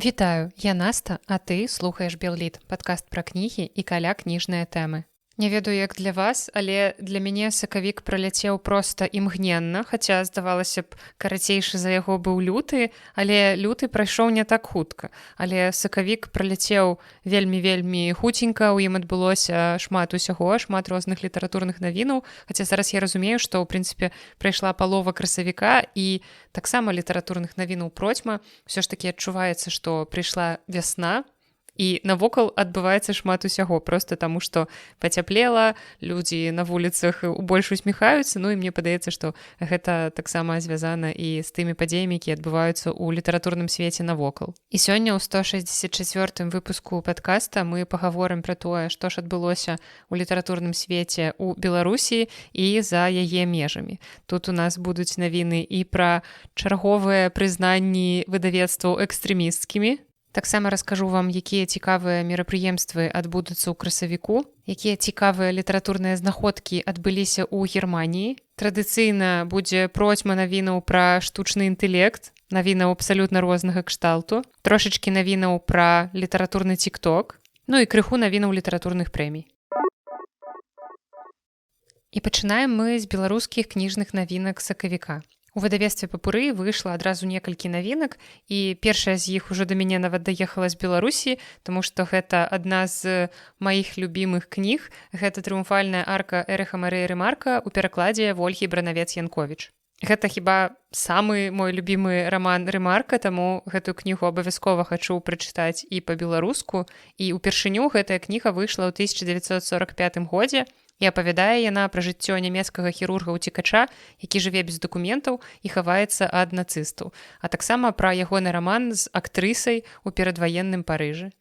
Вітаю, я Наста, а ты слухаеш Белліт, падкаст пра кнігі і каля кніжныя тэмы. Не ведаю, як для вас, але для мяне сакавік праляцеў проста імгненна, хаця, здавалася б, карацейшы за яго быў люты, але люты прайшоў не так хутка. Але сакавік праляцеў вельмі хуценька, у ім адбылося шмат усяго, шмат розных літаратурных навінаў, хаця зараз я разумею, што, ў прынцыпе, прайшла палова красавіка і таксама літаратурных навінаў процьма. Усё ж такі адчуваецца, што прыйшла вясна, і навокал адбываецца шмат усяго, проста таму, што пацяплела, людзі на вуліцах больш усміхаюцца, ну і мне падаецца, што гэта таксама звязана і з тымі падзеямі, якія адбываюцца ў літаратурным свеце навокал. І сёння ў 164-м выпуску падкаста мы пагаворым пра тое, што ж адбылося ў літаратурным свеце ў Беларусі і за яе межамі. Тут у нас будуць навіны і пра чарговыя прызнанні выдавецтваў экстрэмісцкімі. Таксама раскажу вам, якія цікавыя мерапрыемствы адбудуцца ў красавіку, якія цікавыя літаратурныя знаходкі адбыліся ў Германіі. Традыцыйна будзе процьма навінаў пра штучны інтэлект, навінаў абсалютна рознага кшталту, трошачкі навінаў пра літаратурны тік-ток, ну і крыху навінаў літаратурных прэмій. І пачынаем мы з беларускіх кніжных навінак сакавіка. У выдавецтве «Папуры» выйшла адразу некалькі навінак, і першая з іх ужо да мяне нават даехала з Беларусі, таму што гэта адна з маіх любімых кніг. Гэта «Трыумфальная арка Эрэха Марыі Рэмарка» у перакладзе Вольгі Бранавец-Янковіч. Гэта хіба самы мой любімы раман Рэмарка, таму гэтую кнігу абавязкова хачу прачытаць і па-беларуску. І ўпершыню гэтая кніга выйшла ў 1945 годзе, і апавядае яна пра жыццё нямецкага хірурга-ўцекача, які жыве без дакументаў і хаваецца ад нацыстаў, а таксама пра ягоны раман з актрысай у перадваенным Парыжы.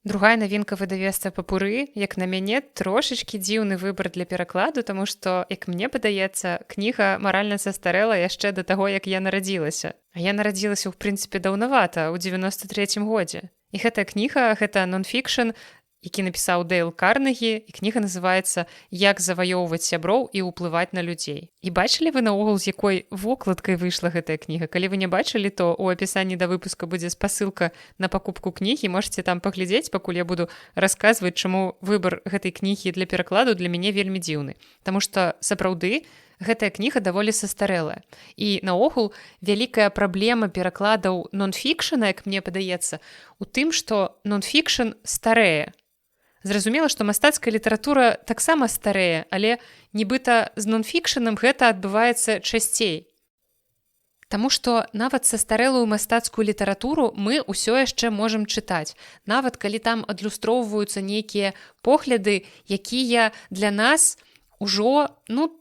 Другая навінка выдавецтва «Папуры», як на мяне, трошачкі дзіўны выбар для перакладу, таму што, як мне падаецца, кніга маральна састарэла яшчэ да таго, як я нарадзілася. А я нарадзілася, ў прынцыпе, даўнавата, ў 93-м годзе. І гэтая кніга, гэта нон-фікшн, які напісаў Дейл Карнегі, і кніга называецца «Як заваёўваць сяброў і ўплываць на людзей». І бачылі вы наогул, з якой вокладкай выйшла гэтая кніга? Калі вы не бачылі, то ў апісанні да выпуска будзе спасылка на пакупку кнігі, можаце там паглядзець, пакуль я буду расказваць, чаму выбар гэтай кнігі для перакладу для мяне вельмі дзіўны. Таму што, сапраўды, гэтая кніга даволі састарэлая. І наогул вялікая праблема перакладаў нон-фікшна, як мне падаецца, у тым, што нон-фікшн старэе. Зразумела, што мастацкая літаратура таксама старэе, але нібыта з нон-фікшнам гэта адбываецца часцей. Таму што нават састарэлую мастацкую літаратуру мы ўсё яшчэ можам чытаць. Нават калі там адлюстроўваюцца нейкія погляды, якія для нас ужо,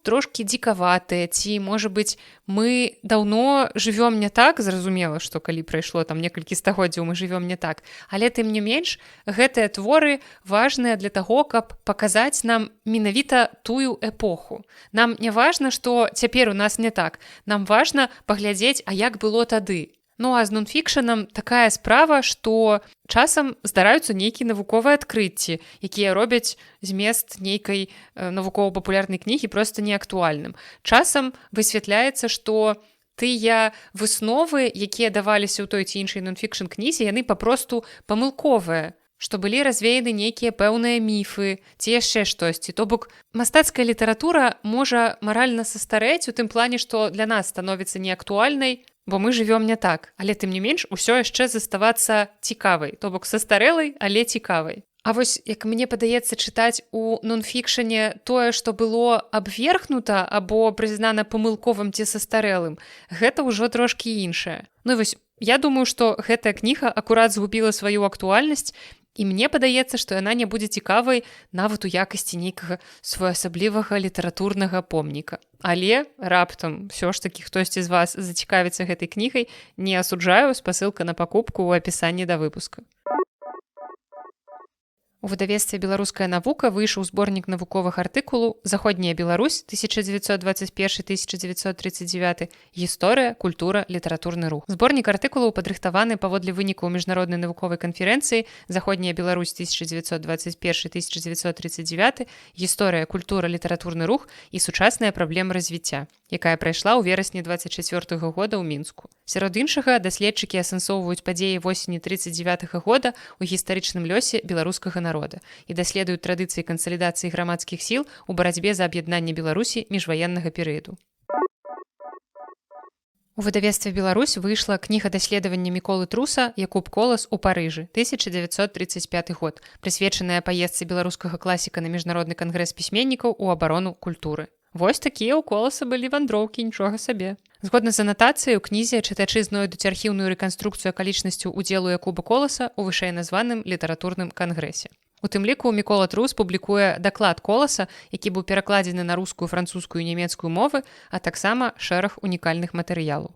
трошкі дзікаватыя, ці, можа быць, мы даўно жывём не так, зразумела, што калі прайшло там некалькі стагоддзяў, мы жывём не так, але тым не менш, гэтыя творы важныя для таго, каб паказаць нам менавіта тую эпоху. Нам не важна, што цяпер у нас не так, нам важна паглядзець, а як было тады. Ну а з нон-фікшнам такая справа, што часам здараюцца нейкія навуковыя адкрыцці, якія робяць змест нейкай навукова-папулярнай кнігі проста неактуальным. Часам высвятляецца, што тыя высновы, якія даваліся ў той ці іншай нон-фікшн кнізе, яны папросту памылковыя, што былі развеяны нейкія пэўныя міфы ці яшчэ штосьці. То бок мастацкая літаратура можа маральна састарэць у тым плане, што для нас становіцца неактуальнай, бо мы жывём не так, але тым не менш усё яшчэ заставацца цікавай, то бок састарэлай, але цікавай. А вось, як мне падаецца чытаць у нон-фікшане тое, што было абвергнута або прызнана памылковым ці састарэлым, гэта ўжо трошкі іншае. Ну і вось, я думаю, што гэтая кніга акурат згубіла сваю актуальнасць, і мне падаецца, што яна не будзе цікавай нават у якасці нейкага своеасаблівага літаратурнага помніка. Але раптам ўсё ж такі хтосьці з вас зацікавіцца гэтай кнігай, не асуджаю, спасылка на пакупку ў апісанні да выпуска. У выдавецтве «Беларуская навука» выйшаў зборнік навуковых артыкулаў «Заходняя Беларусь 1921-1939. Гісторыя, культура, літаратурны рух». Зборнік артыкулаў падрыхтаваны паводле вынікаў міжнароднай навуковай канферэнцыі «Заходняя Беларусь 1921-1939. Гісторыя, культура, літаратурны рух і сучасныя праблемы развіцця». якая прайшла ў верасні 24 года ў мінску. Сярод іншага даследчыкі асэнсоўваюць падзеі восені 39 года ў гістарычным лёсе беларускага народа і даследуюць традыцыі кансалідацыі грамадскіх сіл у барацьбе за аб'яднанне Беларусі міжваеннага перыяду. У выдавецтве «Беларусь» выйшла кніга даследавання Міколы Труса «Якуб Колас у Парыжы» 1935 год, прысвечаная паездцы беларускага класіка на міжнародны кангрэс пісьменнікаў у абарону культуры. Вось такія ў Коласа былі вандроўкі, нічога сабе. Згодна з анатацыяй, у кнізе чытачы знойдуць архіўную рэканструкцыю акалічнасцяў удзелу Якуба Коласа ў вышэйназваным літаратурным кангрэсе. У тым ліку Мікола Трус публікуе даклад Коласа, які быў перакладзены на рускую, французскую і нямецкую мовы, а таксама шэраг унікальных матэрыялаў.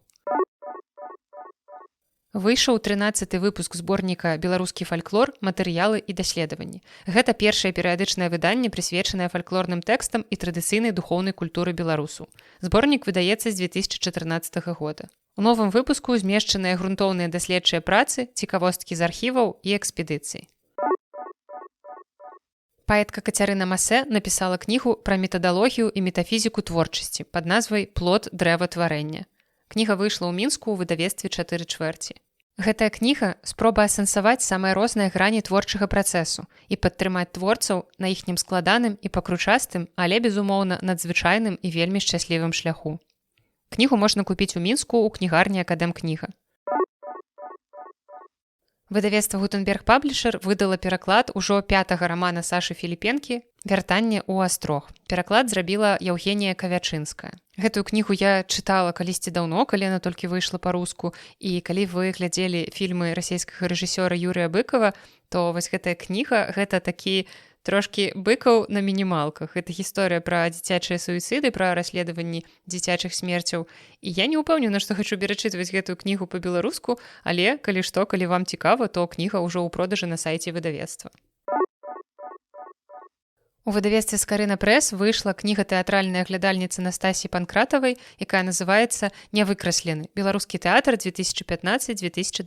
Выйшаў 13-ы выпуск зборніка «Беларускі фальклор. Матэрыялы і даследаванні». Гэта першае перыядычнае выданне, прысвечанае фальклорным тэкстам і традыцыйнай духоўнай культуры беларусаў. Зборнік выдаецца з 2014 года. У новым выпуску змешчаныя грунтоўныя даследчыя працы, цікавосткі з архіваў і экспедыцый. Паэтка Кацярына Масе напісала кнігу пра метадалогію і метафізіку творчасці пад назвай «Плод дрэва тварэння». Кніга выйшла ў мінску ў выдавецтве 4/4. Гэтая кніга спроба асэнсаваць самыя розныя грані творчага працэсу і падтрымаць творцаў на іхнім складаным і пакручастым, але, безумоўна, надзвычайным і вельмі шчаслівым шляху. Кнігу можна купіць у мінску ў кнігарні Акадэмкніга. Выдавецтва «Гутенберг Паблішер» выдала пераклад ужо 5-го рамана Сашы Філіпенкі «Вяртанне ў астрог». Пераклад зрабіла Яўгенія Кавячынская. Гэтую кнігу я чытала калісьці даўно, калі яна толькі выйшла па-руску, і калі вы глядзелі фільмы расійскага рэжысёра Юрыя Быкова, то вось гэтая кніга, гэта такі трошкі быкаў на мінімалках. Гэта гісторыя пра дзіцячыя суіцыды, пра расследаванні дзіцячых смерцяў. І я не ўпэўнена, што хачу перачытваць гэтую кнігу па-беларуску, але, калі што, калі вам цікава, то кніга ўжо ў продажы на сайце выдавецтва. У выдавецтве «Скарына Прэс» выйшла кніга тэатральнай аглядальніцы Настасіі Панкратавай, якая называецца «Нявыкраслены. Беларускі тэатр 2015-2025.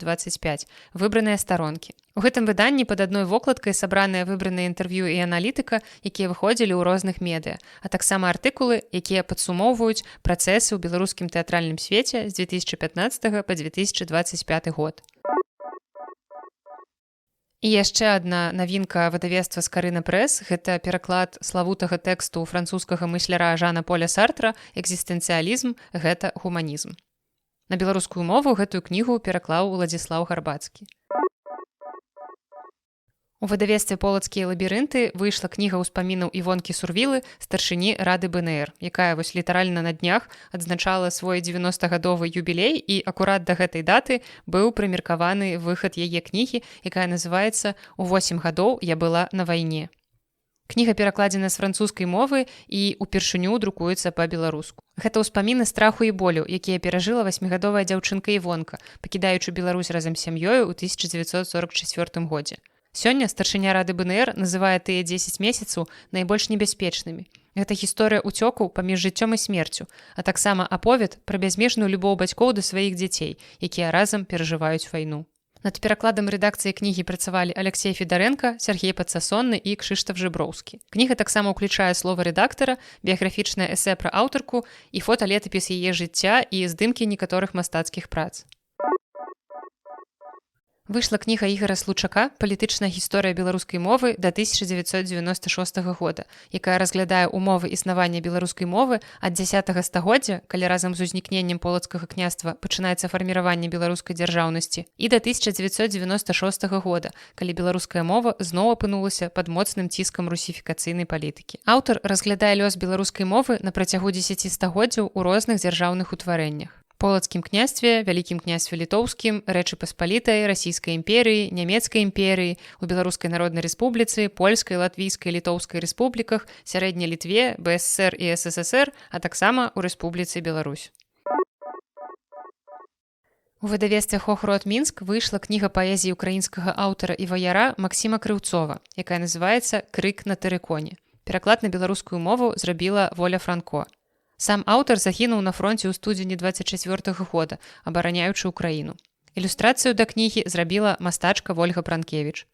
Выбраныя старонкі». У гэтым выданні пад адной вокладкай сабраныя выбраныя інтэрв'ю і аналітыка, якія выходзілі ў розных медыа, а таксама артыкулы, якія падсумоўваюць працэсы ў беларускім тэатральным свеце з 2015 па 2025 год. І яшчэ адна навінка выдавецтва «Скарына Прэс» – гэта пераклад славутага тэксту французскага мысляра Жана Поля Сартра «Экзістэнцыялізм – гэта гуманізм». На беларускую мову гэтую кнігу пераклаў Уладзіслаў Гарбацкі. У выдавецтве «Полацкія лабірынты» выйшла кніга ўспамінаў Івонкі Сурвілы, старшыні Рады БНР, якая вось літаральна на днях адзначала свой 90-гадовы юбілей, і акурат да гэтай даты быў прымеркаваны выхад яе кнігі, якая называецца «У 8 гадоў я была на вайне». Кніга перакладзена з французскай мовы і ўпершыню друкуецца па-беларуску. Гэта ўспаміны страху і болю, якія перажыла 8гадовая дзяўчынка Івонка, пакідаючы Беларусь разам з сям'ёю ў 1944 годзе. Сёння старшыня Рады БНР называе тыя 10 месяцаў найбольш небяспечнымі. Гэта гісторыя ўцёкаў паміж жыццём і смерцю, а таксама аповед пра бязмежную любоў бацькоў да сваіх дзяцей, якія разам перажываюць вайну. Над перакладам рэдакцыі кнігі працавалі Алексей Федарэнка, Сергей Падсасонны і Кшыштаф Жыброўскі. Кніга таксама ўключае слова рэдактара, біяграфічнае эсэ пра аўтарку і фоталетапіс яе жыцця і здымкі некаторых мастацкіх прац. Выйшла кніга Ігара Случака «Палітычная гісторыя беларускай мовы да 1996 года», якая разглядае ўмовы існавання беларускай мовы ад 10 стагоддзя, калі разам з узнікненнем полацкага княства пачынаецца фарміраванне беларускай дзяржаўнасці, і да 1996 года, калі беларуская мова зноў апынулася пад моцным ціскам русіфікацыйнай палітыкі. Аўтар разглядае лёс беларускай мовы на працягу 10 стагоддзяў у розных дзяржаўных утварэннях. Полацкім княстве, Вялікім княстве літоўскім, Рэчы Паспалітай, Расійскай імперыі, Нямецкай імперыі, у Беларускай народнай рэспубліцы, Польскай, Латвійскай, Літоўскай рэспубліках, Сярэдняй Літве, БССР і СССР, а таксама ў Рэспубліцы Беларусь. У выдавецтве «Хохрот Мінск» выйшла кніга паэзіі украінскага аўтара і ваяра Максіма Крыўцова, якая называецца «Крык на тэрыконе». Пераклад на беларускую мову зрабіла Воля Франко. Сам аўтар загінуў на фронце ў студзені 24 года, абараняючы ўкраіну. Ілюстрацыю да кнігі зрабіла мастачка Вольга Пранкевіч.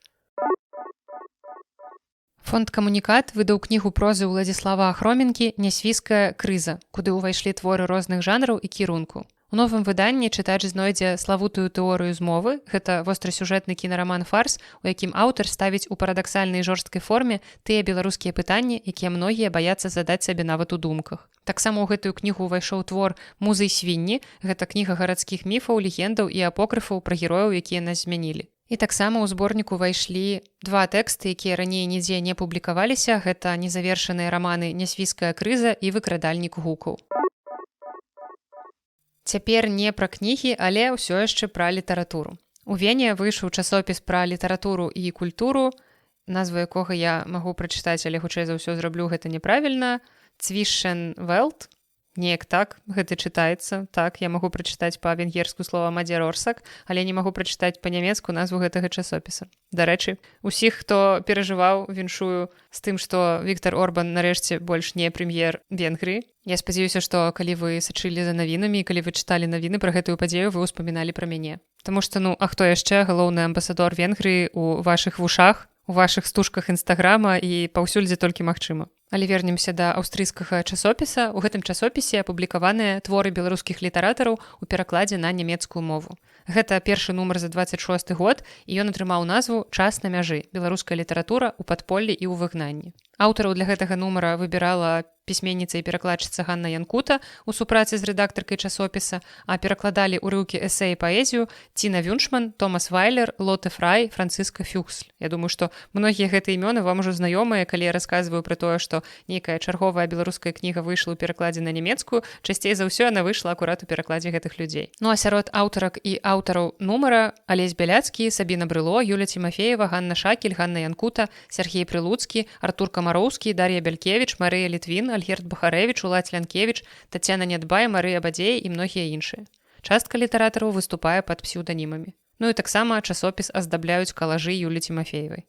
Фонд «Камунікат» выдаў кнігу прозы Уладзіслава Ахроменкі «Нясвійская крыза», куды ўвайшлі творы розных жанраў і кірунку. У новым выданні чытач знойдзе славутую тэорыю змовы. Гэта вострасюжэтны кінараман-фарс, у якім аўтар ставіць у парадаксальнай жорсткай форме тыя беларускія пытанні, якія многія баяцца задаць сабе нават у думках. Таксама ў гэтую кнігу ўвайшоў твор «Музы і свінні». Гэта кніга гарадскіх міфаў, легендаў і апокрыфаў пра герояў, якія нас змянілі. І таксама ў зборніку ўвайшлі два тэксты, якія раней нідзе не публікаваліся. Гэта незавершаныя раманы «Нясвійская крыза» і «Выкрадальнік гукаў». Цяпер не пра кнігі, але ўсё яшчэ пра літаратуру. У Вене выйшаў часопіс пра літаратуру і культуру, назву якога я магу прачытаць, але хутчэй за ўсё зраблю гэта няправільна. «Zwischen Welt». Неяк так гэта чытаецца. Так, я магу прачытаць па-венгерску слова «мадзерорсак», але не магу прачытаць па-нямецку назву гэтага часопіса. Дарэчы, усіх, хто перажываў, віншую з тым, што Віктар Орбан нарэшце больш не прэм'ер Венгрыі. Я спадзяюся, што калі вы сачылі за навінамі і калі вы чыталі навіны пра гэтую падзею, вы ўспаміналі пра мяне. Таму што, а хто яшчэ галоўны амбасадор Венгрыі ў вашых вушах, у вашых стужках інстаграма і паўсюль, дзе толькі магчыма. Але вернемся да аўстрыйскага часопіса. У гэтым часопісе апублікаваныя творы беларускіх літаратараў у перакладзе на нямецкую мову. Гэта першы нумар за 26 год, і ён атрымаў назву «Час на мяжы. Беларуская літаратура ў падполлі і ў выгнанні». Аўтараў для гэтага нумара выбірала пісьменніца і перакладчыца Ганна Янкута у супрацы з рэдактаркай часопіса, а перакладалі ўрыўкі эсэ і паэзію Ціна Вюншман, Томас Вайлер, Лоте Фрай, Францыска Фюксль. Я думаю, што многія гэтыя імёны вам ужо знаёмыя, калі я расказваю пра тое, што нейкая чарговая беларуская кніга выйшла ў перакладзе на нямецкую, часцей за ўсё яна выйшла акурат у перакладзе гэтых людзей. А сярод аўтарак і аўтараў нумара Алесь Бяляцкі, Сабіна Брыло, Юля Тимофеева, Ганна Шакель, Ганна Янкута, Сергей Прылуцкі, Артур Камароўскі, Дар'я Бялькевіч, Марыя Літвін, Альгерт Бахарэвіч, Уладзь Лянкевіч, Тацяна Нядбай, Марыя Бадзей і многія іншыя. Частка літаратараў выступае пад псеўданімамі. І таксама часопіс аздабляюць калажы Юлі Тимофеевай.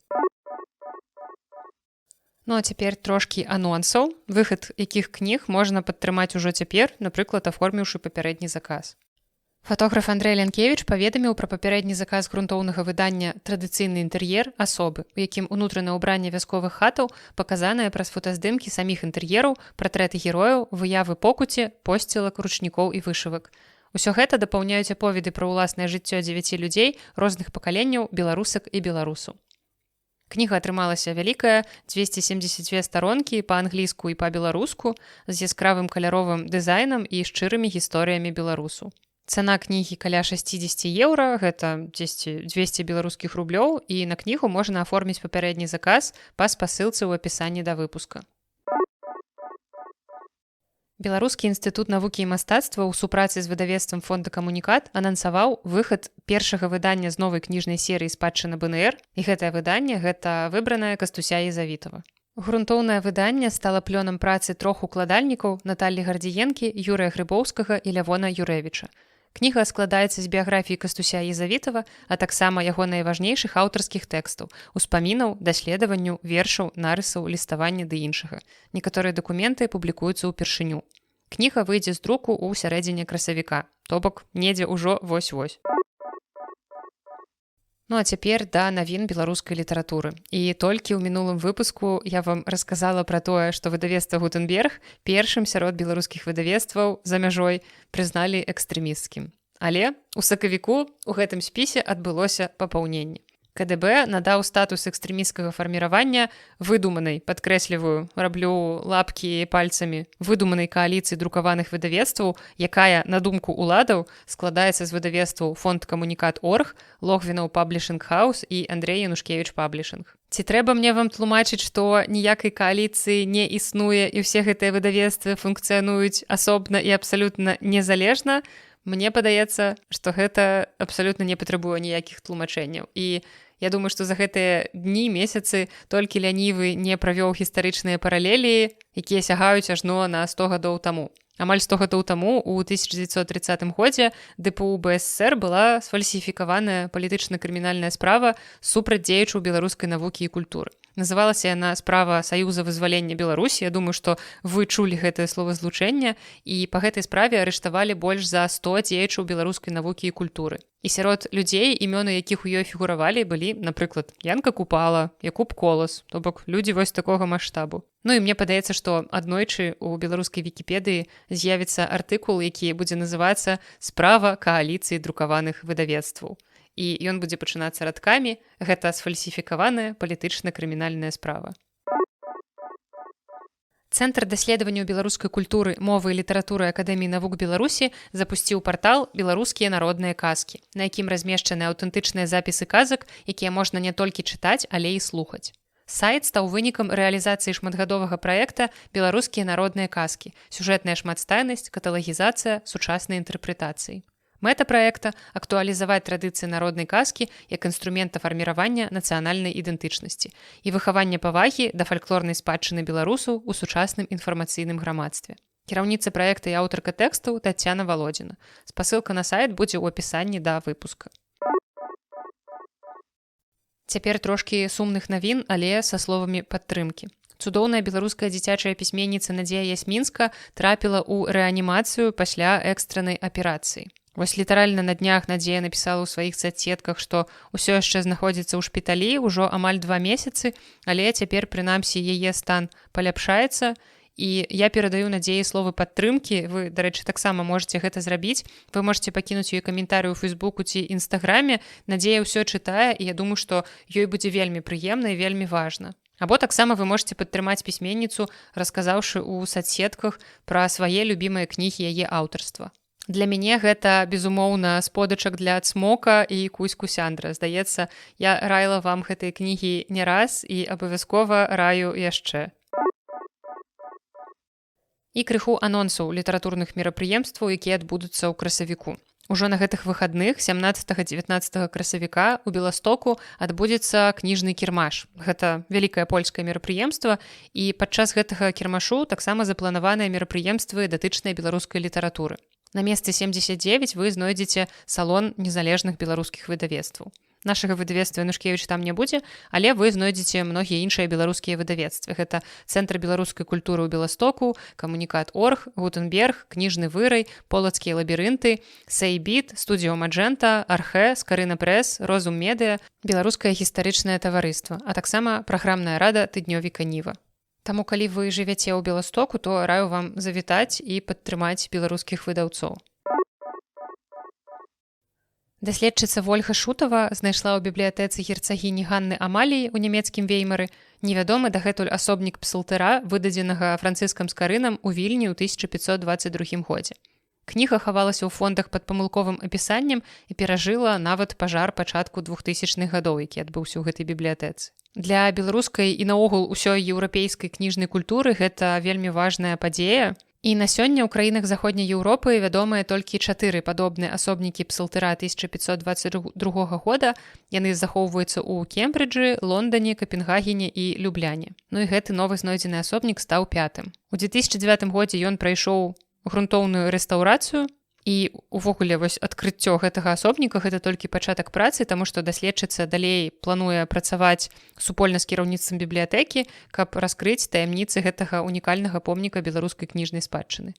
А цяпер трошкі анонсаў, выхад якіх кніг можна падтрымаць ужо цяпер, напрыклад, аформіўшы папярэдні заказ. Фотограф Андрэй Лянкевіч паведаміў пра папярэдні заказ грунтоўнага выдання «Традыцыйны інтэр'ер» асобы, у якім унутранае ўбранне вясковых хатаў паказанае праз фотаздымкі саміх інтэр'ераў, партрэты герояў, выявы покуці, посцілак, ручнікоў і вышывак. Усё гэта дапаўняюць аповеды пра ўласнае жыццё 9 людзей розных пакаленняў беларусак і беларусаў. Кніга атрымалася вялікая, 272 старонкі па-англійску і па-беларуску, з яскравым каляровым дызайнам і шчырымі гісторыямі беларусу. Цана кнігі каля 60 еўра, гэта 200 беларускіх рублёў, і на кнігу можна аформіць папярэдні заказ па спасылцы ў апісанні да выпуска. Беларускі інстытут навукі і мастацтва ў супрацы з выдавецтвам фонда «Камунікат» анансаваў выхад першага выдання з новай кніжнай серыі «Спадчына БНР», і гэтае выданне – гэта выбранае Кастуся Езавітава. Грунтоўнае выданне стала плёнам працы трох укладальнікаў Наталлі Гардзіенкі, Юрыя Грыбоўскага і Лявона Юрэвіча. Кніга складаецца з біяграфіі Кастуся Езавітава, а таксама яго найважнейшых аўтарскіх тэкстаў, успамінаў, даследаванняў, вершаў, нарысаў, ліставання ды іншага. Некаторыя дакументы публікуюцца ўпершыню. Кніга выйдзе з друку ў сярэдзіне красавіка, то бок недзе ўжо вось-вось. А цяпер да навін беларускай літаратуры. І толькі ў мінулым выпуску я вам расказала пра тое, што выдавецтва «Гутенберг» першым сярод беларускіх выдавецтваў за мяжой прызналі экстрэмісцкім. Але у сакавіку ў гэтым спісе адбылося папаўненне. КДБ надаў статус экстрэмісцкага фарміравання выдуманай, падкрэсліваю, раблю лапкі пальцамі, выдуманай кааліцыі друкаваных выдавецтваў, якая, на думку ўладаў, складаецца з выдавецтваў Фонд Камунікат.орг, Логвінаў Паблішынг Хаус і Андрэй Янушкевіч Паблішынг. Ці трэба мне вам тлумачыць, што ніякай кааліцыі не існуе і ўсе гэтыя выдавецтвы функцыянуюць асобна і абсалютна незалежна? Мне падаецца, што гэта абсалютна не патрабуе ніякіх тлумачэнняў. І я думаю, што за гэтыя дні, месяцы толькі лянівы не правёў гістарычныя паралелі, якія сягаюць ажно на 100 гадоў таму. Амаль 100 гадоў таму, у 1930 годзе, ДПУ БССР была сфальсіфікаваная палітычна-крымінальная справа супраць дзеячаў беларускай навукі і культуры. Называлася яна справа Саюза вызвалення Беларусі. Я думаю, што вы чулі гэтае словазлучэнне, і па гэтай справе арыштавалі больш за 100 дзеячаў беларускай навукі і культуры. І сярод людзей, імёны якіх у ёй фігуравалі, былі, напрыклад, Янка Купала, Якуб Колас, то бок людзі вось такога маштабу. Ну і мне падаецца, што аднойчы ў беларускай вікіпедыі з'явіцца артыкул, які будзе называцца «Справа кааліцыі друкаваных выдавецтваў». І ён будзе пачынацца радкамі «Гэта сфальсіфікаваная палітычна-крымінальная справа». Цэнтр даследаванняў беларускай культуры, мовы і літаратуры Акадэміі навук Беларусі запусціў партал «Беларускія народныя казкі», на якім размешчаны аўтэнтычныя запісы казак, якія можна не толькі чытаць, але і слухаць. Сайт стаў вынікам рэалізацыі шматгадовага праекта «Беларускія народныя казкі», сюжэтная шматстайнасць, каталагізацыя, сучаснай інтэрпрэтацыі. Мэта праекта – актуалізаваць традыцыі народнай казкі як інструмента фарміравання нацыянальнай ідэнтычнасці і выхавання павагі да фальклорнай спадчыны беларусаў у сучасным інфармацыйным грамадстве. Кіраўніца праекта і аўтарка тэкстаў Таццяна Валодзіна. Спасылка на сайт будзе ў апісанні да выпуска. Цяпер трошкі сумных навін, але са словамі падтрымкі. Цудоўная беларуская дзіцячая пісьменніца Надзея Ясмінска трапіла ў рэанімацыю пасля экстраннай аперацыі. Вось літаральна на днях Надзея напісала ў сваіх соцсетках, што ўсё яшчэ знаходзіцца ў шпіталі ўжо амаль 2 месяцы, але цяпер, прынамсі, яе стан паляпшаецца. І я перадаю Надзеі словы падтрымкі. Вы, дарэчы, таксама можете гэта зрабіць. Вы можете пакінуць ёй каментарый у Фейсбуку ці Інстаграме. Надзея ўсё чытае, і я думаю, што ёй будзе вельмі прыемна і вельмі важна. Або таксама вы можете падтрымаць пісьменніцу, расказаўшы ў соцсетках пра свае любімыя кнігі яе аўтарства. Для мяне гэта, безумоўна, сподачак для Цмока і Кузьку Сяндра. Здаецца, я раіла вам гэтыя кнігі не раз і абавязкова раю яшчэ. І крыху анонсаў літаратурных мерапрыемстваў, якія адбудуцца ў красавіку. Ужо на гэтых выхадных 17-19 красавіка ў Беластоку адбудзецца кніжны кірмаш. Гэта вялікае польскае мерапрыемства, і падчас гэтага кірмашу таксама запланаваныя мерапрыемствы датычныя беларускай літаратуры. На месцы 79 вы знойдзеце салон незалежных беларускіх выдавецтваў. Нашага выдавецтва Янушкевіч там не будзе, але вы знойдзеце многія іншыя беларускія выдавецтвы. Гэта Цэнтр беларускай культуры ў Беластоку, Камунікат.орг, Гутенберг, Кніжны вырай, Полацкія лабірынты, Сейбіт, Студіо Маджэнта, Архэ, Скарына Прэс, Розум Медыа, Беларускае гістарычнае таварыства, а таксама праграмная рада тыднёвіка Ніва. Таму, калі вы жывяце ў Беластоку, то раю вам завітаць і падтрымаць беларускіх выдаўцоў. Даследчыца Вольга Шутава знайшла ў бібліятэцы герцагіні Ганны Амаліі ў нямецкім Веймары невядомы дагэтуль асобнік псалтыра, выдадзенага Францыскам Скарынам у Вільні ў 1522 годзе. Кніга хавалася ў фондах пад памылковым апісаннем і перажыла нават пажар пачатку 2000-х гадоў, які адбыўся ў гэтай бібліятэцы. Для беларускай і наогул усёй еўрапейскай кніжнай культуры гэта вельмі важная падзея. І на сёння ў краінах заходняй Еўропы вядомыя толькі 4 падобныя асобнікі псалтыра 1522 года. Яны захоўваюцца ў Кембриджы, Лондоне, Капенгагене і Любляне. Ну і гэты новы знойдзены асобнік стаў 5-м. У 2009 годзе ён прайшоў грунтоўную рэстаўрацыю, і увогуле вось адкрыццё гэтага асобніка гэта толькі пачатак працы, таму што даследчыца далей плануе працаваць супольна з кіраўніцтвам бібліятэкі, каб раскрыць таямніцы гэтага унікальнага помніка беларускай кніжнай спадчыны.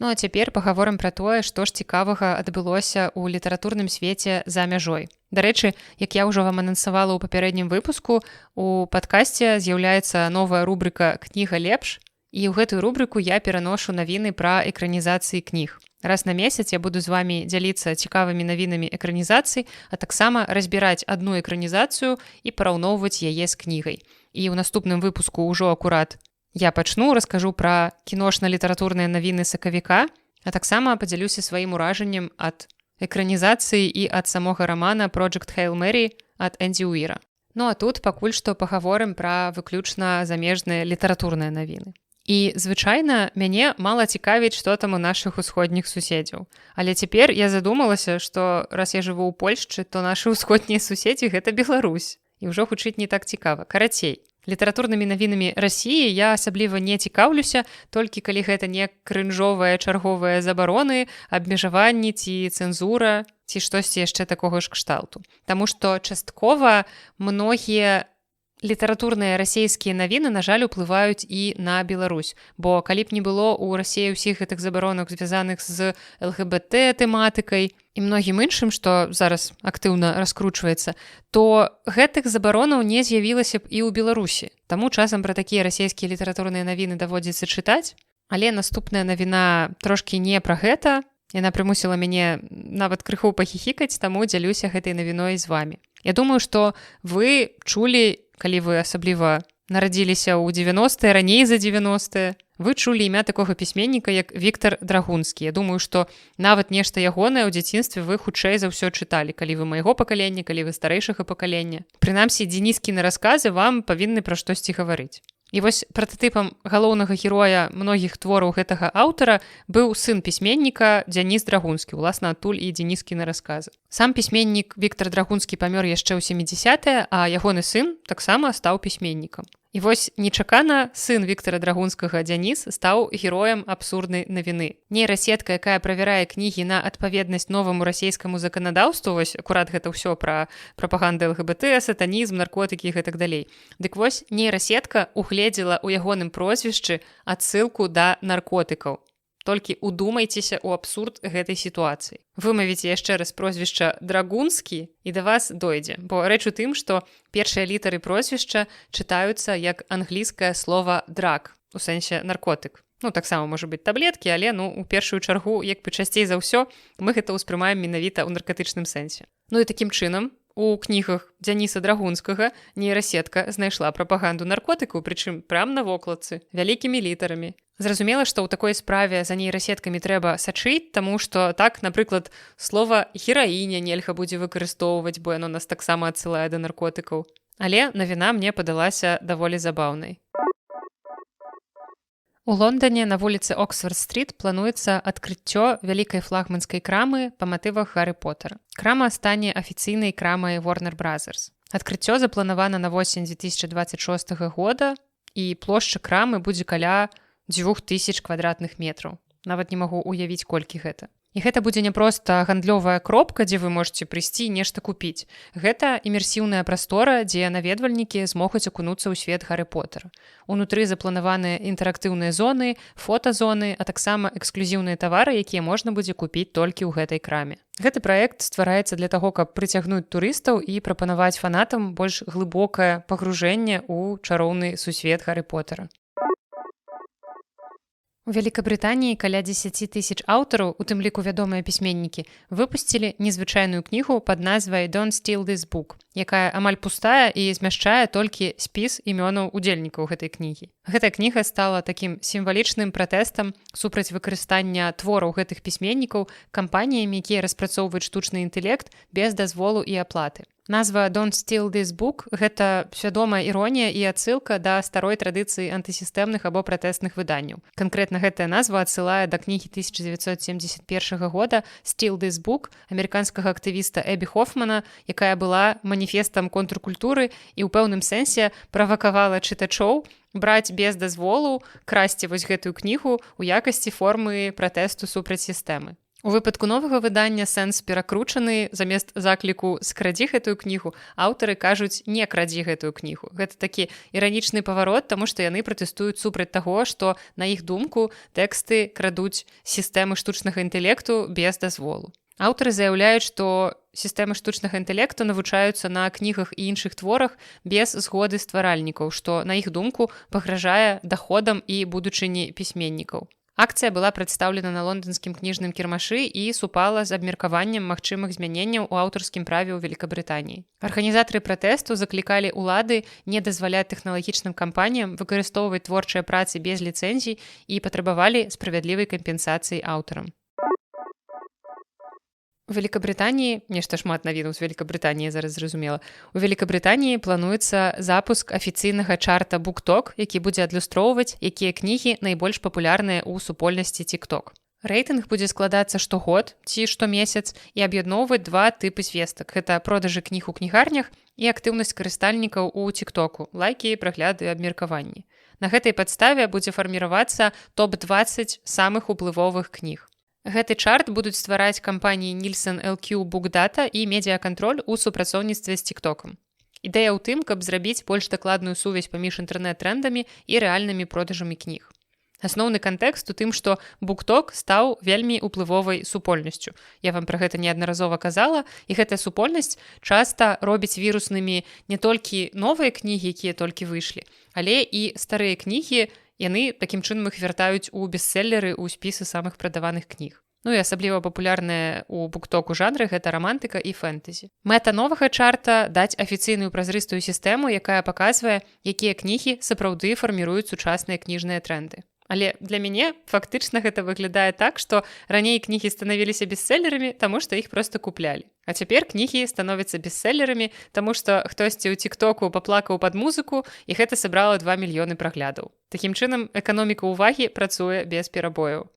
Ну а цяпер пагаворым пра тое, што ж цікавага адбылося ў літаратурным свеце за мяжой. Дарэчы, як я ўжо вам анансавала ў папярэднім выпуску, у падкасце з'яўляецца новая рубрыка «Кніга лепш», і ў гэтую рубрыку я пераношу навіны пра экранізацыі кніг. Раз на месяц я буду з вами дзяліцца цікавымі навінамі экранізацый, а таксама разбіраць адну экранізацыю і параўноўваць яе з кнігай. І ў наступным выпуску ўжо акурат я пачну, раскажу пра кіношна-літаратурныя навіны сакавіка, а таксама падзялюся сваім уражаннем ад экранізацыі і ад самога рамана «Project Hail Mary» ад Энді Уіра. Ну а тут пакуль што пагаворым пра выключна замежныя літаратурныя навіны. І, звычайна, мяне мала цікавіць, што там у нашых усходніх суседзяў. Але цяпер я задумалася, што раз я жыву ў Польшчы, то нашы ўсходнія суседзі – гэта Беларусь. І ўжо гучыць не так цікава. Карацей, Літаратурнымі навінамі Расіі я асабліва не цікаўлюся, толькі калі гэта не крынжовыя чарговыя забароны, абмежаванні ці цэнзура, ці штосьці яшчэ такога ж кшталту. Таму што часткова многія літаратурныя расійскія навіны, на жаль, уплываюць і на Беларусь. Бо калі б не было ў Расіі ўсіх гэтых забаронак, звязаных з ЛГБТ-тэматыкай і многім іншым, што зараз актыўна раскручваецца, то гэтых забаронаў не з'явілася б і ў Беларусі. Таму часам пра такія расійскія літаратурныя навіны даводзіцца чытаць. Але наступная навіна трошкі не пра гэта. Яна прымусіла мяне нават крыху пахіхікаць, таму дзялюся гэтай навіной з вамі. Я думаю, што вы чулі, калі вы асабліва нарадзіліся ў 90-е, раней за 90-е, вы чулі імя такога пісьменніка, як Віктар Драгунскі. Я думаю, што нават нешта ягонае ў дзяцінстве вы хутчэй за ўсё чыталі, калі вы майго пакалення, калі вы старэйшага пакалення. Прынамсі, дзеніскіны расказы вам павінны пра штосьці гаварыць. І вось прататыпам галоўнага героя многіх твораў гэтага аўтара быў сын пісьменніка Дзяніс Драгунскі, уласна адтуль і дзеніскіны расказы. Сам пісьменнік Віктар Драгунскі памёр яшчэ ў 70-е, а ягоны сын таксама стаў пісьменнікам. І вось нечакана сын Віктара Драгунскага Дзяніс стаў героем абсурднай навіны. Нейрасетка, якая правярае кнігі на адпаведнасць новаму расійскаму заканадаўству, вось акурат гэта ўсё пра прапаганду ЛГБТ, сатанізм, наркотыкі і гэтак далей. Дык вось нейрасетка угледзела ў ягоным прозвішчы адсылку да наркотыкаў. Толькі удумайцеся ў абсурд гэтай сітуацыі. Вымавіце яшчэ раз прозвішча Драгунскі і да вас дойдзе. Бо рэч у тым, што першыя літары прозвішча чытаюцца як англійскае слова «драг», у сэнсе наркотык. Таксама можа быць таблеткі, але у першую чаргу, як бы часцей за ўсё, мы гэта ўспрымаем менавіта ў наркатычным сэнсе. І такім чынам, у кнігах Дзяніса Драгунскага нейрасетка знайшла прапаганду наркотыкаў, прычым прям на вокладцы, вялікімі літарамі. Зразумела, што ў такой справе за нейрасеткамі трэба сачыць, таму што так, напрыклад, слова «гераіня» нельга будзе выкарыстоўваць, бо яно нас таксама адсылае да наркотыкаў. Але навіна мне падалася даволі забаўнай. У Лондоне на вуліцы Оксфорд-стрит плануецца адкрыццё вялікай флагманскай крамы па матывах Гарры Поттера. Крама стане афіцыйнай крамай Warner Brothers. Адкрыццё запланавана на восень 2026 года, і плошча крамы будзе каля 2000 квадратных метраў. Нават не магу уявіць, колькі гэта. І гэта будзе не проста гандлёвая кропка, дзе вы можете прыйсці і нешта купіць. Гэта імерсіўная прастора, дзе наведвальнікі змогуць акунуцца ў свет Гарры Поттера. Унутры запланаваныя інтэрактыўныя зоны, фотазоны, а таксама эксклюзіўныя тавары, якія можна будзе купіць толькі ў гэтай краме. Гэты праект ствараецца для таго, каб прыцягнуць турыстаў і прапанаваць фанатам больш глыбокае пагружэнне ў чароўны сусвет Гарры Поттера. У Вялікабрытаніі каля 10 000 аўтараў, у тым ліку вядомыя пісьменнікі, выпусцілі незвычайную кнігу пад назвай «Don't Steal This Book», якая амаль пустая і змяшчае толькі спіс імёнаў удзельнікаў гэтай кнігі. Гэтая кніга стала такім сімвалічным пратэстам супраць выкарыстання твораў гэтых пісьменнікаў кампаніямі, якія распрацоўваюць штучны інтэлект без дазволу і аплаты. Назва «Don't Steal This Book» – гэта свядомая іронія і адсылка да старой традыцыі антысістэмных або пратэсных выданняў. Канкрэтна гэтая назва адсылае да кнігі 1971 года «Steal This Book» амерыканскага актывіста Эбі Хофмана, якая была маніфестам контркультуры і ў пэўным сэнсе правакавала чытачоў браць без дазволу, красці вось гэтую кнігу ў якасці формы пратэсту супраць сістэмы. У выпадку новага выдання сэнс перакручаны, замест закліку «скрадзі гэтую кнігу», аўтары кажуць «не крадзі гэтую кнігу». Гэта такі іранічны паварот, таму што яны пратэстуюць супраць таго, што, на іх думку, тэксты крадуць сістэмы штучнага інтэлекту без дазволу. Аўтары заяўляюць, што сістэмы штучнага інтэлекту навучаюцца на кнігах і іншых творах без згоды стваральнікаў, што, на іх думку, пагражае даходам і будучыні пісьменнікаў. Акцыя была прадстаўлена на лонданскім кніжным кірмашы і супала з абмеркаваннем магчымых змяненняў у аўтарскім праве ў Велікабрытаніі. Арганізатары пратэсту заклікалі ўлады не дазваляць тэхналагічным кампаніям выкарыстоўваць творчыя працы без ліцэнзій і патрабавалі справядлівай кампенсацыі аўтарам. У Велікабрытаніі, нешта шмат навінаў з Велікабрытаніі зараз зразумела, у Велікабрытаніі плануецца запуск афіцыйнага чарта BookTok, які будзе адлюстроўваць, якія кнігі найбольш папулярныя ў супольнасці TikTok. Рэйтынг будзе складацца штогод ці штомесяц і аб'ядноўваць два тыпы звестак. Гэта продажы кніг у кнігарнях і актыўнасць карыстальнікаў у тиктоку, лайкі, прагляды, абмеркаванні. На гэтай падставе будзе фарміравацца топ-20 самых уплывовых кніг. Гэты чарт будуць ствараць кампаніі Nielsen LQ Book Data і медыакантроль у супрацоўніцтве з тиктокам. Ідэя ў тым, каб зрабіць больш дакладную сувязь паміж інтэрнэт-трэндамі і рэальнымі продажамі кніг. Асноўны кантэкст у тым, што BookTok стаў вельмі уплывовай супольнасцю. Я вам пра гэта неаднаразова казала, і гэтая супольнасць часта робіць віруснымі не толькі новыя кнігі, якія толькі выйшлі, але і старыя кнігі, яны такім чынам іх вяртаюць у бестселлеры, у спісы самых прадаваных кніг. Ну і асабліва папулярныя ў буктоку жанры гэта рамантыка і фэнтэзі. Мэта новага чарта даць афіцыйную празрыстую сістэму, якая паказвае, якія кнігі сапраўды фарміруюць сучасныя кніжныя трэнды. Але для мяне фактычна гэта выглядае так, што раней кнігі станавіліся бестселлерамі, таму што іх проста куплялі. А цяпер кнігі становяцца бестселлерамі, таму што хтосьці ў тиктоку паплакаў пад музыку, і гэта сабрала 2 мільёны праглядаў. Такім чынам, эканоміка ўвагі працуе без перабояў.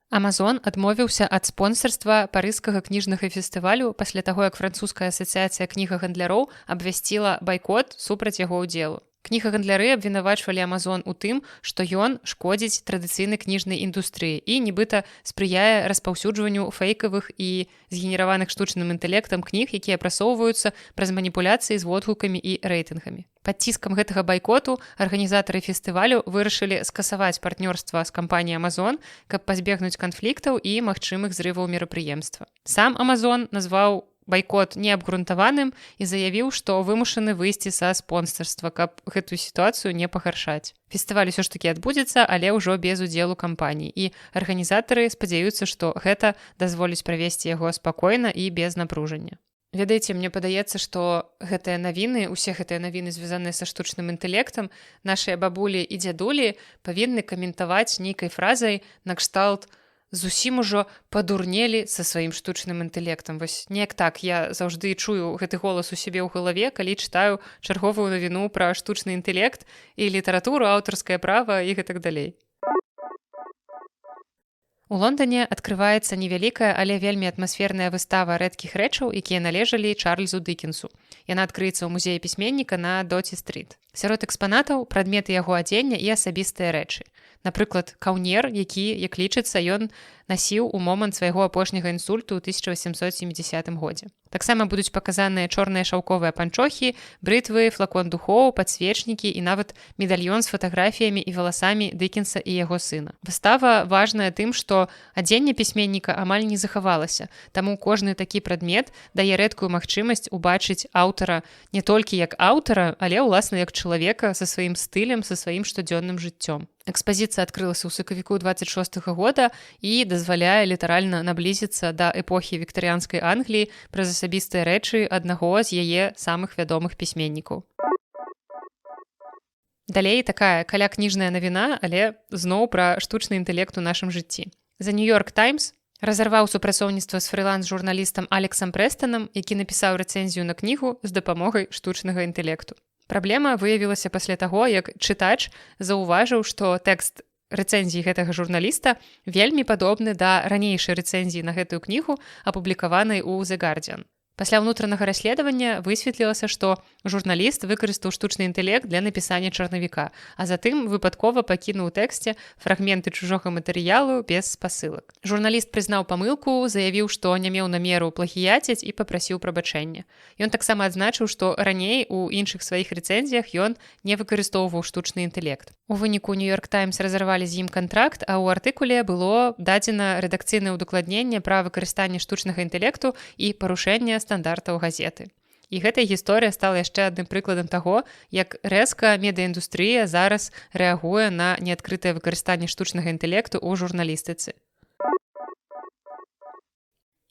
Amazon адмовіўся ад спонсарства парыжскага кніжнага фестывалю пасля таго, як французская асацыяцыя кнігагандляроў абвясціла байкот супраць яго ўдзелу. Кнігагандляры абвінавачвалі Amazon у тым, што ён шкодзіць традыцыйнай кніжнай індустрыі і нібыта спрыяе распаўсюджванню фэйкавых і згенераваных штучным інтэлектам кніг, якія прасоўваюцца праз маніпуляцыі з водгукамі і рэйтынгамі. Пад ціскам гэтага байкоту арганізатары фестывалю вырашылі скасаваць партнёрства з кампаніяй Amazon, каб пазбегнуць канфліктаў і магчымых зрываў мерапрыемства. Сам Amazon назваў байкот неабгрунтаваным і заявіў, што вымушаны выйсці са спонсарства, каб гэтую сітуацыю не пагаршаць. Фестываль усё ж такі адбудзецца, але ўжо без удзелу кампаній. І арганізатары спадзяюцца, што гэта дазволіць правесці яго спакойна і без напружання. Ведаеце, мне падаецца, што гэтыя навіны, усе гэтыя навіны, звязаныя са штучным інтэлектам, нашыя бабулі і дзядулі павінны каментаваць нейкай фразай накшталт зусім ужо падурнелі са сваім штучным інтэлектам. Вось неяк так я заўжды чую гэты голас у сябе ў галаве, калі чытаю чарговую навіну пра штучны інтэлект і літаратуру, аўтарскае права і гэтак далей. У Лондане адкрываецца невялікая, але вельмі атмасферная выстава рэдкіх рэчаў, якія належалі Чарльзу Дыкенсу. Яна адкрыецца ў музеі пісьменніка на Доці-стрыт. Сярод экспанатаў прадметы яго адзення і асабістыя рэчы. Напрыклад, каўнер, які, як лічыцца, ён насіў у момант свайго апошняга інсульту ў 1870 годзе. Таксама будуць паказаныя чорныя шаўковыя панчохі, брытвы, флакон духоў, падсвечнікі і нават медальён з фатаграфіямі і валасамі Дыкенса і яго сына. Выстава важная тым, што адзенне пісьменніка амаль не захавалася, таму кожны такі прадмет дае рэдкую магчымасць убачыць аўтара не толькі як аўтара, але ўласна як чалавека са сваім стылем, са сваім штодзённым жыццём. Экспазіцыя адкрылася ў сакавіку 26 года і дазваляе літаральна наблізіцца да эпохі віктарыянскай Англіі праз асабістыя рэчы аднаго з яе самых вядомых пісьменнікаў. Далей такая каля-кніжная навіна, але зноў пра штучны інтэлект у нашым жыцці. The New York Times разарваў супрацоўніцтва з фрыланс-журналістам Алексам Прэстонам, які напісаў рэцэнзію на кнігу з дапамогай штучнага інтэлекту. Праблема выявілася пасля таго, як чытач заўважыў, што тэкст рэцэнзіі гэтага журналіста вельмі падобны да ранейшай рэцэнзіі на гэтую кнігу, апублікаванай у The Guardian. Пасля ўнутранага расследавання высветлілася, што журналіст выкарыстаў штучны інтэлект для напісання чарнавіка, а затым выпадкова пакінуў у тэксце фрагменты чужога матэрыялу без спасылак. Журналіст прызнаў памылку, заявіў, што не меў намеру плагіяціць і папрасіў прабачэння. Ён таксама адзначыў, што раней у іншых сваіх рэцэнзіях ён не выкарыстоўваў штучны інтэлект. У выніку New York Times разарвалі з ім кантракт, а ў артыкуле было дадзена рэдакцыйнае ўдакладненне пра выкарыстанне штучнага інтэлекту і парушэнне стандартаў газеты. І гэтая гісторыя стала яшчэ адным прыкладам таго, як рэзка медыаіндустрыя зараз рэагуе на неадкрытае выкарыстанне штучнага інтэлекту ў журналістыцы.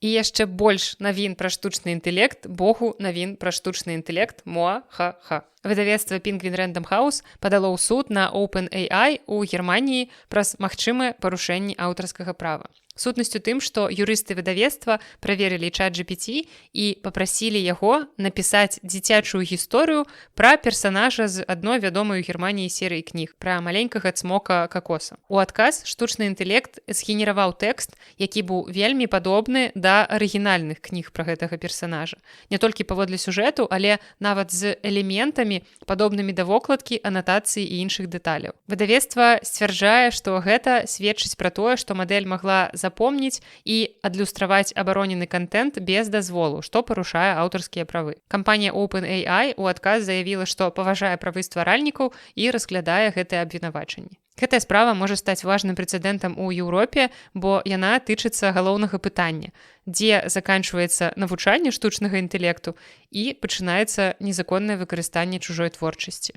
І яшчэ больш навін пра штучны інтэлект, богу навін пра штучны інтэлект, ха-ха. Выдавецтва Penguin Random House падало ў суд на OpenAI у Германіі праз магчымыя парушэнні аўтарскага права. Сутнасць у тым, што юрысты выдавецтва праверылі ChatGPT і папрасілі яго напісаць дзіцячую гісторыю пра персанажа з адной вядомай у Германіі серыі кніг пра маленькага цмока какоса. У адказ штучны інтэлект згенераваў тэкст, які быў вельмі падобны да арыгінальных кніг пра гэтага персанажа. Не толькі паводле сюжэту, але нават з элементамі, падобнымі да вокладкі, анатацыі і іншых дэталяў. Выдавецтва сцвярджае, што гэта сведчыць пра тое, што мадэль магла запомніць і адлюстраваць абаронены контент без дазволу, што парушае аўтарскія правы. Кампанія OpenAI у адказ заявіла, што паважае правы стваральнікаў і разглядае гэтыя абвінавачанні. Гэтая справа можа стаць важным прэцэдэнтам у Еўропе, бо яна тычыцца галоўнага пытання, дзе заканчваецца навучанне штучнага інтэлекту і пачынаецца незаконнае выкарыстанне чужой творчасці.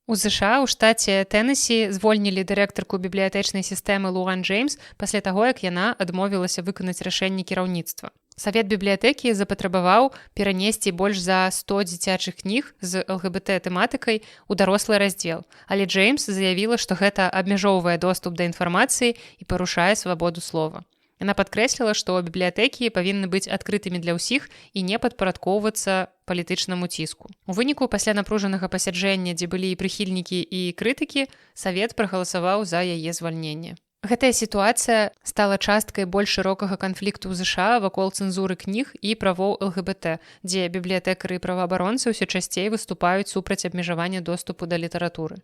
У ЗША ў штаце Тэннесі звольнілі дырэктарку бібліятэчнай сістэмы Луан Джеймс пасля таго, як яна адмовілася выканаць рашэнне кіраўніцтва. Савет бібліятэкі запатрабаваў перанесці больш за 100 дзіцячых кніг з ЛГБТ-тэматыкай у дарослы раздзел, але Джеймс заявіла, што гэта абмяжоўвае доступ да інфармацыі і парушае свабоду слова. Яна падкрэсліла, што бібліятэкі павінны быць адкрытымі для ўсіх і не падпарадкоўвацца палітычнаму ціску. У выніку, пасля напружанага пасяджэння, дзе былі і прыхільнікі, і крытыкі, савет прагаласаваў за яе звальненне. Гэтая сітуацыя стала часткай больш шырокага канфлікту ў ЗША вакол цэнзуры кніг і правоў ЛГБТ, дзе бібліятэкары і праваабаронцы ўсё часцей выступаюць супраць абмежавання доступу да літаратуры.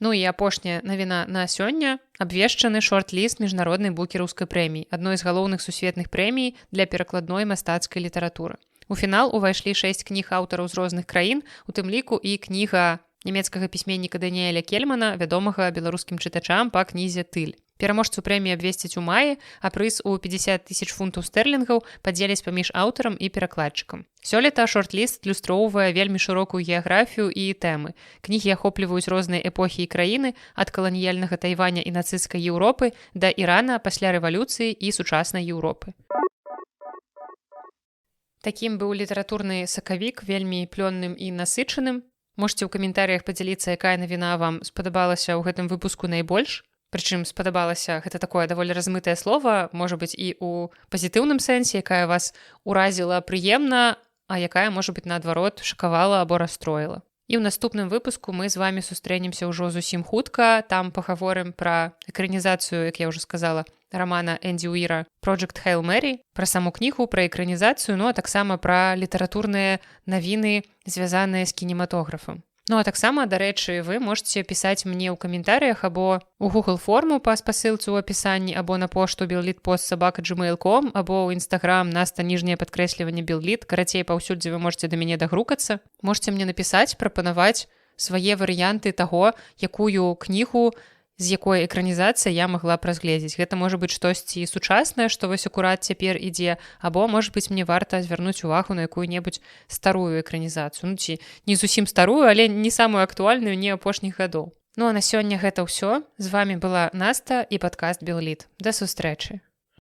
Ну і апошняя навіна на сёння – абвешчаны шорт-ліст міжнароднай букераўскай прэміі, адной з галоўных сусветных прэмій для перакладной мастацкай літаратуры. У фінал увайшлі 6 кніг аўтараў з розных краін, у тым ліку і кніга нямецкага пісьменніка Даніэля Кельмана, вядомага беларускім чытачам па кнізе «Тыль». Пераможцу прэміі абвесцяць у маі, а прыз у 50 000 фунтаў стэрлінгаў падзеляць паміж аўтарам і перакладчыкам. Сёлета шорт-ліст адлюстроўвае вельмі шырокую геаграфію і тэмы. Кнігі ахопліваюць розныя эпохі і краіны, ад каланіяльнага Тайваня і нацысцкай Еўропы да Ірана пасля рэвалюцыі і сучаснай Еўропы. Такім быў літаратурны сакавік, вельмі плённым і насычаным. Можеце ў каментарыях падзяліцца, якая навіна вам спадабалася ў гэтым выпуску найбольш. Прычым спадабалася, гэта такое даволі размытае слова, можа быць і ў пазітыўным сэнсе, якая вас уразіла прыемна, а якая, можа быць, наадварот, шакавала або расстроіла. І ў наступным выпуску мы з вамі сустрэнемся ўжо зусім хутка, там пагаворым пра экранізацыю, як я ўжо сказала, рамана Энді Уіра «Project Hail Mary», пра саму кнігу, пра экранізацыю, ну а таксама пра літаратурныя навіны, звязаныя з кінематографам. Ну а таксама, дарэчы, вы можете пісаць мне ў каментарыях або ў Google форму па спасылцы ў апісанні, або на пошту belleetpost@gmail.com, або ў Instagram наста ніжняе падкрэсліванне belleet, карацей, паўсюль, дзе вы можете да мяне дагрукацца. Можете мне напісаць, прапанаваць свае варыянты таго, якую кнігу, з якой экранізацыі я магла б разгледзець. Гэта можа быць штосьці сучаснае, што вось акурат цяпер ідзе, або, можа быць, мне варта звярнуць увагу на якую-небудзь старую экранізацыю. Ну, ці не зусім старую, але не самую актуальную, не апошніх гадоў. Ну, а на сёння гэта ўсё. З вамі была Наста і падкаст «Белліт». Да сустрэчы.